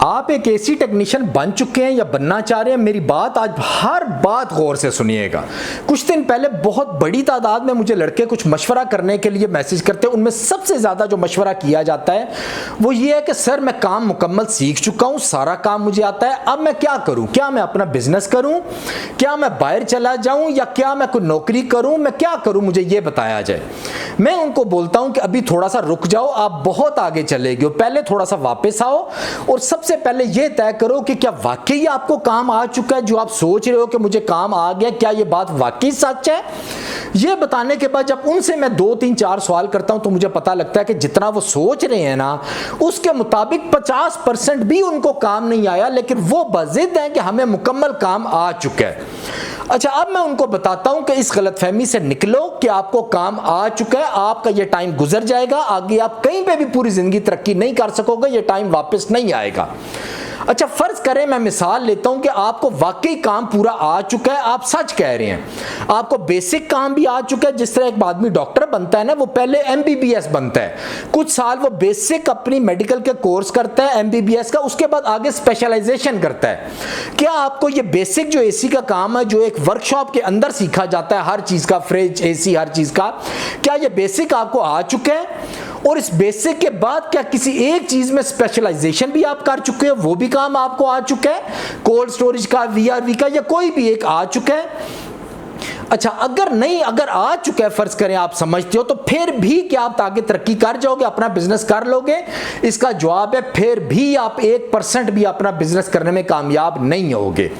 आप एक AC technician बन चुके हैं या बनना चाह रहे हैं, मेरी बात आज हर बात गौर से सुनिएगा। कुछ दिन पहले बहुत बड़ी तादाद में मुझे लड़के कुछ मशवरा करने के लिए मैसेज करते हैं। उनमें सबसे ज़्यादा जो मशवरा किया जाता है वो ये है कि सर मैं काम मुकम्मल सीख चुका हूँ, सारा काम मुझे आता है, अब मैं क्या करूँ? क्या मैं अपना बिजनेस करूँ, क्या मैं बाहर चला जाऊँ, या क्या मैं कोई नौकरी करूँ, मैं क्या करूँ, मुझे ये बताया जाए। मैं उनको बोलता हूँ कि अभी थोड़ा सा रुक जाओ, आप बहुत आगे चले गए हो, पहले थोड़ा सा वापस आओ और सबसे पहले यह तय करो कि क्या वाकई आपको काम आ चुका है। जो आप सोच रहे हो कि मुझे काम आ गया, क्या यह बात वाकई सच है? यह बताने के बाद जब उनसे मैं 2 3 4 सवाल करता हूं तो मुझे पता लगता है कि जितना वो सोच रहे हैं ना, उसके मुताबिक 50% भी उनको काम नहीं आया, लेकिन वो बज़िद हैं कि हमें मुकम्मल काम आ चुका है। अच्छा, अब मैं उनको बताता हूं कि इस गलतफहमी से निकलो कि आपको काम आ चुका है, आपका यह टाइम गुजर जाएगा, आगे आप कहीं पे भी पूरी जिंदगी तरक्की नहीं कर सकोगे, यह टाइम वापस नहीं आएगा। अच्छा, फर्ज करें मैं मिसाल लेता हूं कि आपको वाकई काम पूरा आ चुका है, आप सच कह रहे हैं, आपको बेसिक काम भी आ चुका है। जिस तरह एक आदमी डॉक्टर बनता है ना, वो पहले MBBS बनता है, कुछ साल वो बेसिक अपनी मेडिकल के कोर्स करता है MBBS का, उसके बाद आगे स्पेशलाइजेशन करता है। क्या आपको ये बेसिक जो AC का काम है, जो एक वर्कशॉप के अंदर सीखा जाता है हर चीज का, फ्रिज AC हर चीज का, क्या ये बेसिक आपको आ चुका है? और इस बेसिक के बाद क्या किसी एक चीज में स्पेशलाइजेशन भी आप कर चुके हो, वो भी काम आपको आ चुका है? कोल्ड स्टोरेज का, VRV का, या कोई भी एक आ चुका है? अच्छा, अगर नहीं, अगर आ चुका है, फर्ज करें आप समझते हो, तो फिर भी क्या आप आगे तरक्की कर जाओगे, अपना बिजनेस कर लोगे? इसका जवाब है फिर भी आप 1% भी अपना बिजनेस करने में कामयाब नहीं होगे।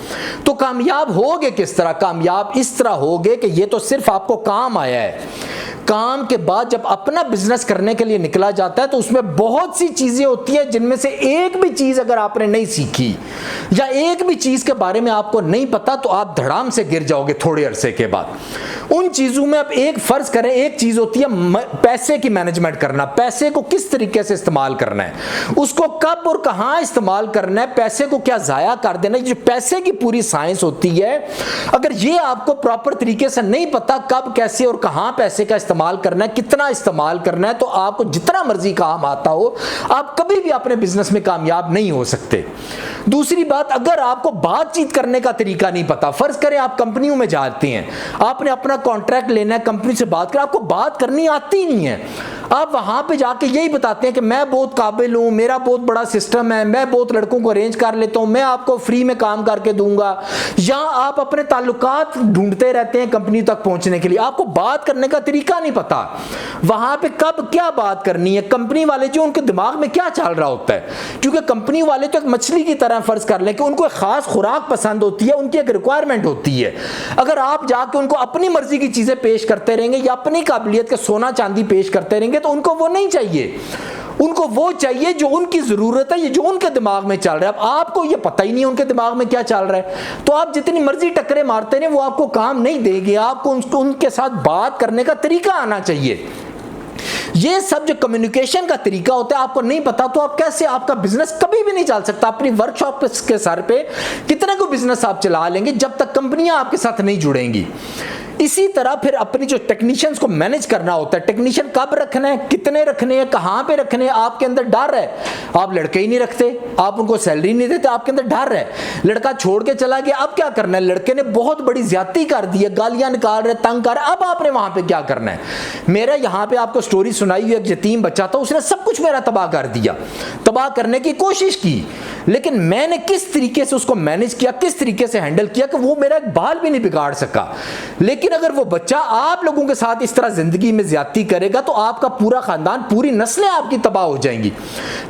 तो कामयाब होगे किस तरह? कामयाब इस तरह होगे कि ये तो सिर्फ आपको काम आया है, काम के बाद जब अपना बिजनेस करने के लिए निकला जाता है तो उसमें बहुत सी चीजें होती है, जिनमें से एक भी चीज अगर आपने नहीं सीखी या एक भी चीज के बारे में आपको नहीं पता, तो आप धड़ाम से गिर जाओगे थोड़े अरसे के बाद। उन चीजों में अब एक फर्ज करें, एक चीज होती है पैसे की मैनेजमेंट करना, पैसे को किस तरीके से इस्तेमाल करना है, उसको कब और कहां इस्तेमाल करना है, पैसे को क्या जाया कर देना है। जो पैसे की पूरी साइंस होती है, अगर ये आपको प्रॉपर तरीके से नहीं पता कब, कैसे और कहां पैसे का इस्तेमाल करना है, कितना इस्तेमाल करना है, तो आपको जितना मर्जी काम आता हो, आप कभी भी अपने बिजनेस में कामयाब नहीं हो सकते। दूसरी बात, अगर आपको बातचीत करने का तरीका नहीं पता, फर्ज करें आप कंपनियों में जाते हैं, आपने अपना कॉन्ट्रैक्ट लेना है, कंपनी से बात करें, आपको बात करनी आती नहीं है, आप वहां पे जाके यही बताते हैं कि मैं बहुत काबिल हूं, मेरा बहुत बड़ा सिस्टम है, मैं बहुत लड़कों को अरेंज कर लेता हूं, मैं आपको फ्री में काम करके दूंगा, या आप अपने ताल्लुकात ढूंढते रहते हैं कंपनी तक पहुंचने के लिए। आपको बात करने का तरीका नहीं पता, वहां पे कब क्या बात करनी है, कंपनी वाले जो उनके दिमाग में क्या चल रहा होता है, क्योंकि कंपनी वाले तो एक मछली की तरह फर्ज कर लें कि उनको एक खास खुराक पसंद होती है, उनकी एक रिक्वायरमेंट होती है। अगर आप जाके उनको अपनी मर्जी की चीजें पेश करते रहेंगे या अपनी काबिलियत के सोना चांदी पेश करते रहेंगे, तो उनको वो नहीं चाहिए, उनको वो चाहिए जो उनकी जरूरत है, ये जो उनके दिमाग में चल रहा है। अब आपको ये पता ही नहीं उनके दिमाग में क्या चल रहा है, तो आप जितनी मर्जी टक्करें मारते रहे, वो आपको काम नहीं देंगे। आपको उनके साथ बात करने का तरीका आना चाहिए। ये सब जो कम्युनिकेशन का तरीका होता है आपको नहीं पता, तो आप कैसे, आपका बिजनेस कभी भी नहीं चल सकता। अपनी वर्कशॉप के सर पे कितने को बिजनेस आप चला लेंगे जब तक कंपनियां आपके साथ नहीं जुड़ेंगी। इसी तरह फिर अपनी जो टेक्नीशियंस को मैनेज करना होता है, टेक्नीशियन कब रखना है, कितने रखने हैं, कहां पे रखने हैं, आपके अंदर डर है, आप लड़के ही नहीं रखते, आप उनको सैलरी नहीं देते, आपके अंदर डर है, लड़का छोड़ के चला गया, अब क्या करना है, लड़के ने बहुत बड़ी ज्यादती कर दी है, गालियां निकाल रहे, तंग कर रहे, अब आपने वहां पे क्या करना है। मेरा यहां पे आपको स्टोरी सुनाई हुई, एक यतीम बच्चा था, उसने सब कुछ मेरा तबाह कर दिया, तबाह करने की कोशिश की, लेकिन मैंने किस तरीके से उसको मैनेज किया, किस तरीके से हैंडल किया कि वो मेरा एक बाल भी नहीं बिगाड़ सका। लेकिन अगर वो बच्चा आप लोगों के साथ इस तरह जिंदगी में ज्यादती करेगा तो आपका पूरा खानदान, पूरी नस्लें आपकी तबाह हो जाएंगी।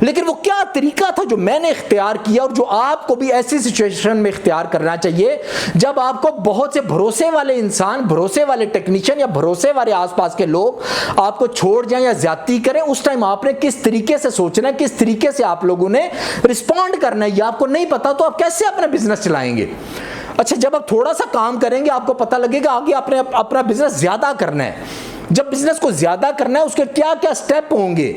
लेकिन वो क्या तरीका था जो मैंने इख्तियार किया और जो आपको भी ऐसी सिचुएशन में इख्तियार करना चाहिए जब आपको बहुत से भरोसे वाले इंसान, भरोसे वाले टेक्नीशियन या भरोसे वाले आसपास के लोग आपको छोड़ जाएं या ज्यादती करें, उस टाइम आपने किस तरीके से सोचना है, किस तरीके से आप लोगों ने रिस्पॉन्ड करना है। ये आपको नहीं पता तो आप कैसे अपना बिजनेस चलाएंगे। अच्छा, जब आप थोड़ा सा काम करेंगे आपको पता लगेगा आगे आपने अपना बिजनेस ज्यादा करना है। जब बिजनेस को ज्यादा करना है उसके क्या क्या स्टेप होंगे,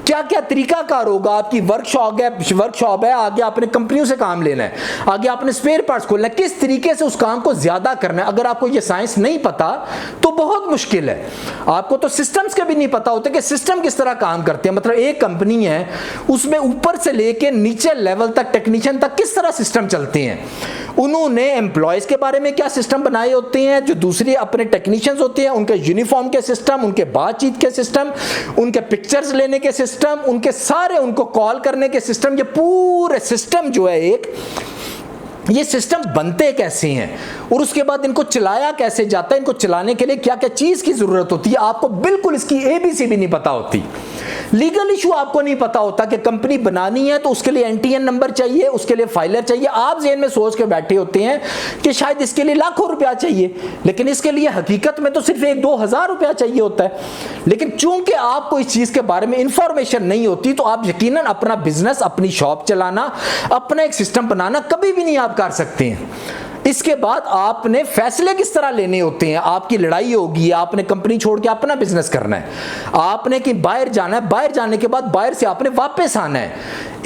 क्या क्या तरीकाकार होगा। आपकी वर्कशॉप है, आगे आपने कंपनियों से काम लेना है, आगे आपने स्पेयर पार्ट्स खोलना है, किस तरीके से उस काम को ज्यादा करना है। अगर आपको ये साइंस नहीं पता तो बहुत मुश्किल है। आपको तो सिस्टम्स के भी नहीं पता होते कि सिस्टम किस तरह काम करते हैं। मतलब एक कंपनी है, उसमें ऊपर से लेके नीचे लेवल तक, टेक्नीशियन तक किस तरह सिस्टम चलते हैं। उन्होंने एम्प्लॉयज के बारे में क्या सिस्टम बनाए होते हैं, जो दूसरे अपने टेक्नीशियंस होते हैं उनके यूनिफॉर्म के सिस्टम, उनके बातचीत के सिस्टम, उनके पिक्चर्स लेने के सिस्टम, उनके सारे उनको कॉल करने के सिस्टम, ये पूरे सिस्टम जो है ये सिस्टम बनते कैसे हैं और उसके बाद इनको चलाया कैसे जाता है, इनको चलाने के लिए क्या क्या चीज की जरूरत होती है, आपको बिल्कुल इसकी ABC भी नहीं पता होती। लीगल इशू आपको नहीं पता होता कि कंपनी बनानी है तो उसके लिए NTN नंबर चाहिए, उसके लिए फाइलर चाहिए। आप जेन में सोच के बैठे होते हैं कि शायद इसके लिए लाखों रुपया चाहिए, लेकिन इसके लिए हकीकत में तो सिर्फ 1-2 हज़ार रुपया चाहिए होता है। लेकिन चूंकि आपको इस चीज के बारे में इंफॉर्मेशन नहीं होती तो आप यकीनन अपना बिजनेस, अपनी शॉप चलाना, अपना एक सिस्टम बनाना कभी भी नहीं आप कर सकते हैं। इसके बाद आपने फैसले किस तरह लेने होते हैं। आपकी लड़ाई होगी, आपने कंपनी छोड़ के अपना बिजनेस करना है, आपने कि बाहर जाना है, बाहर जाने के बाद बाहर से आपने वापस आना है।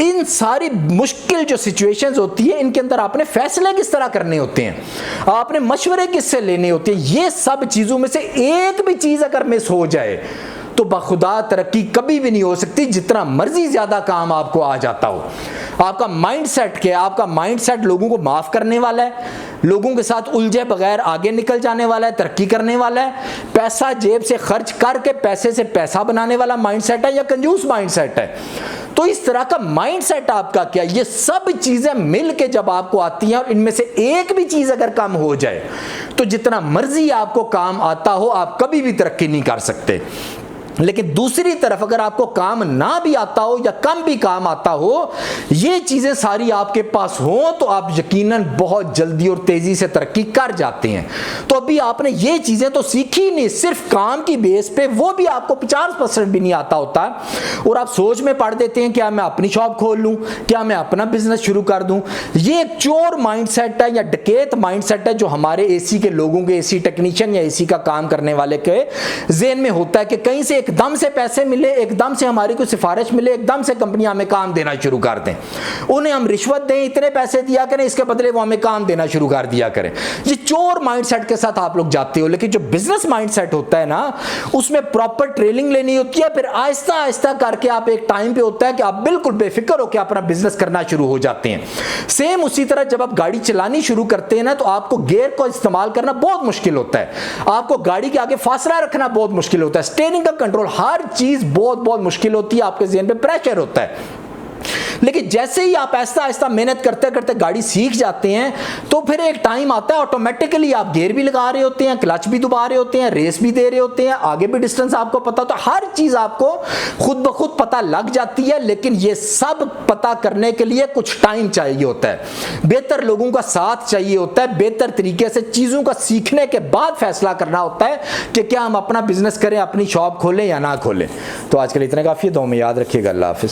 इन सारी मुश्किल जो सिचुएशंस होती है इनके अंदर आपने फैसले किस तरह करने होते हैं, आपने मशवरे किससे लेने होते हैं। ये सब चीजों में से एक भी चीज अगर मिस हो जाए तो बखुदा तरक्की कभी भी नहीं हो सकती, जितना मर्जी ज्यादा काम आपको आ जाता हो। आपका माइंडसेट क्या है? आपका माइंडसेट लोगों को माफ करने वाला है, लोगों के साथ उलझे बगैर आगे निकल जाने वाला है, तरक्की करने वाला है, पैसा जेब से खर्च करके पैसे से पैसा बनाने वाला माइंडसेट है या कंजूस माइंडसेट है। तो इस तरह का माइंडसेट आपका क्या, ये सब चीजें मिलके जब आपको आती हैं और इनमें से एक भी चीज अगर कम हो जाए तो जितना मर्जी आपको काम आता हो आप कभी भी तरक्की नहीं कर सकते। लेकिन दूसरी तरफ अगर आपको काम ना भी आता हो या कम भी काम आता हो, ये चीजें सारी आपके पास हो तो आप यकीनन बहुत जल्दी और तेजी से तरक्की कर जाते हैं। तो अभी आपने ये चीजें तो सीखी नहीं, सिर्फ काम की बेस पे, वो भी आपको 50% भी नहीं आता होता और आप सोच में पड़ देते हैं क्या मैं अपनी शॉप खोल लूं, क्या मैं अपना बिजनेस शुरू कर दूं। ये एक चोर माइंडसेट है या डकैत माइंडसेट है जो हमारे AC के लोगों के, AC टेक्नीशियन या AC का काम करने वाले के ज़हन में होता है कि कहीं से एकदम से पैसे मिले, एकदम से हमारी कोई सिफारिश मिले, एकदम से कंपनियां हमें काम देना शुरू कर दें, उन्हें हम रिश्वत दें, इतने पैसे दिया करें, इसके बदले वो हमें काम देना शुरू कर दिया करें। ये चोर माइंडसेट के साथ आप लोग जाते हो। लेकिन जो बिजनेस माइंडसेट होता है ना, उसमें प्रॉपर ट्रेनिंग लेनी होती है, फिर आहिस्ता आहिस्ता करके आप एक टाइम पे होता है कि आप बिल्कुल बेफिक्र होकर अपना बिजनेस करना शुरू हो जाते हैं। सेम उसी तरह जब आप गाड़ी चलानी शुरू करते हैं ना, तो आपको गियर को इस्तेमाल करना बहुत मुश्किल होता है, आपको गाड़ी के आगे फासला रखना बहुत मुश्किल होता है, स्टीयरिंग का कंट्रोल, हर चीज बहुत बहुत मुश्किल होती है, आपके ज़हन पे प्रेशर होता है। लेकिन जैसे ही आप आहिस्ता आहिस्ता मेहनत करते करते गाड़ी सीख जाते हैं तो फिर एक टाइम आता है ऑटोमेटिकली आप गियर भी लगा रहे होते हैं, क्लच भी दबा रहे होते हैं, रेस भी दे रहे होते हैं, आगे भी डिस्टेंस आपको पता होता है, हर चीज आपको खुद ब खुद पता लग जाती है। लेकिन ये सब पता करने के लिए कुछ टाइम चाहिए होता है, बेहतर लोगों का साथ चाहिए होता है, बेहतर तरीके से चीजों का सीखने के बाद फैसला करना होता है कि क्या हम अपना बिजनेस करें, अपनी शॉप खोलें या ना खोलें। तो आज के लिए इतना काफी है, दुआ में याद रखिएगा। अल्लाह हाफिज़।